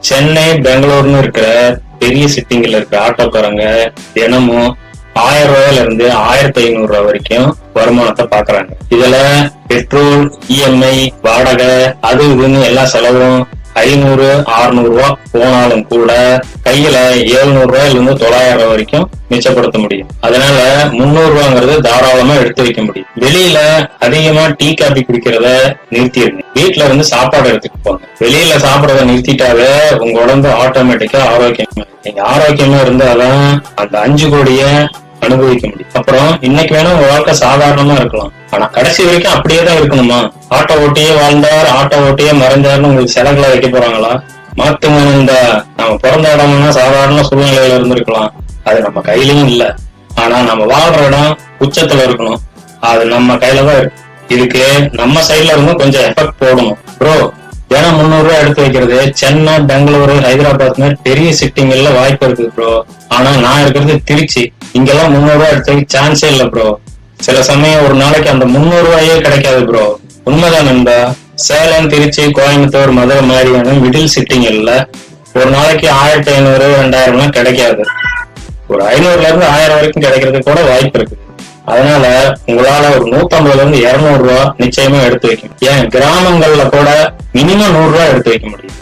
சென்னை பெங்களூர்னு இருக்கிற பெரிய சிட்டிங்கல இருக்கிற ஆட்டோக்காரங்க தினமும் 1000 ரூபாயில இருந்து 1500 ரூபாய் வரைக்கும் வருமானத்தை பாக்குறாங்க. இதுல பெட்ரோல், இஎம்ஐ, வாடகை, அது இதுன்னு எல்லா செலவும் 500-600 ரூபாய் போனாலும் கூட கையில 700 ரூபாயில இருந்து 900 ரூபாய் வரைக்கும் மிச்சப்படுத்த முடியும். அதனால 300 ரூபாங்கிறது தாராளமா எடுத்து வைக்க முடியும். வெளியில அதிகமா டீ காபி குடிக்கிறத நிறுத்திடுங்க. வீட்டுல இருந்து சாப்பாடு எடுத்துட்டு போங்க. வெளியில சாப்பிடறத நிறுத்திட்டாவே உங்க உடம்பு ஆட்டோமேட்டிக்கா ஆரோக்கியமா, நீங்க ஆரோக்கியமா இருந்தாதான் அந்த 5 கோடிய அனுபவிக்க முடியும். அப்புறம் இன்னைக்கு வேணா உங்க வாழ்க்கை சாதாரணமா இருக்கலாம், ஆனா கடைசி வரைக்கும் அப்படியே தான் இருக்கணுமா? ஆட்டோ ஓட்டியே வாழ்ந்தார், ஆட்டோ ஓட்டியே மறைஞ்சாருன்னு உங்களுக்கு சிலைகளை வைக்க போறாங்களா? மாத்துங்க. இந்த நம்ம பிறந்த இடம்னா சாதாரண சூழ்நிலையில இருந்திருக்கலாம், அது நம்ம கையிலயும் இல்ல. ஆனா நம்ம வாழ்ற இடம் உச்சத்துல இருக்கணும், அது நம்ம கையில தான் இருக்கு. இதுக்கு நம்ம சைட்ல இருந்தும் கொஞ்சம் எஃபெக்ட் போடணும். ப்ரோ, ஏன்னா 300 ரூபாய் எடுத்து வைக்கிறது சென்னை, பெங்களூரு, ஹைதராபாத் மாதிரி பெரிய சிட்டிங்கள்ல வாய்ப்பு இருக்குது ப்ரோ. ஆனா நான் இருக்கிறது திருச்சி, இங்கெல்லாம் 300 ரூபாய் எடுத்து வைக்க சான்ஸே இல்ல ப்ரோ. சில சமயம் ஒரு நாளைக்கு அந்த 300 ரூபாயே கிடைக்காது ப்ரோ. உண்மைதான் நண்பா. சேலம், திருச்சி, கோயம்புத்தூர், மதுரை மாதிரியான மிடில் சிட்டிங்கள்ல ஒரு நாளைக்கு 1500-2000 கிடைக்காது. ஒரு 500ல இருந்து 1000 வரைக்கும் கிடைக்கிறதுக்கு கூட வாய்ப்பு இருக்கு. அதனால உங்களால ஒரு 150ல இருந்து 200 ரூபாய் நிச்சயமா எடுத்து வைக்கணும். ஏன் கிராமங்கள்ல கூட மினிமம் 100 ரூபாய் எடுத்து வைக்க முடியும்.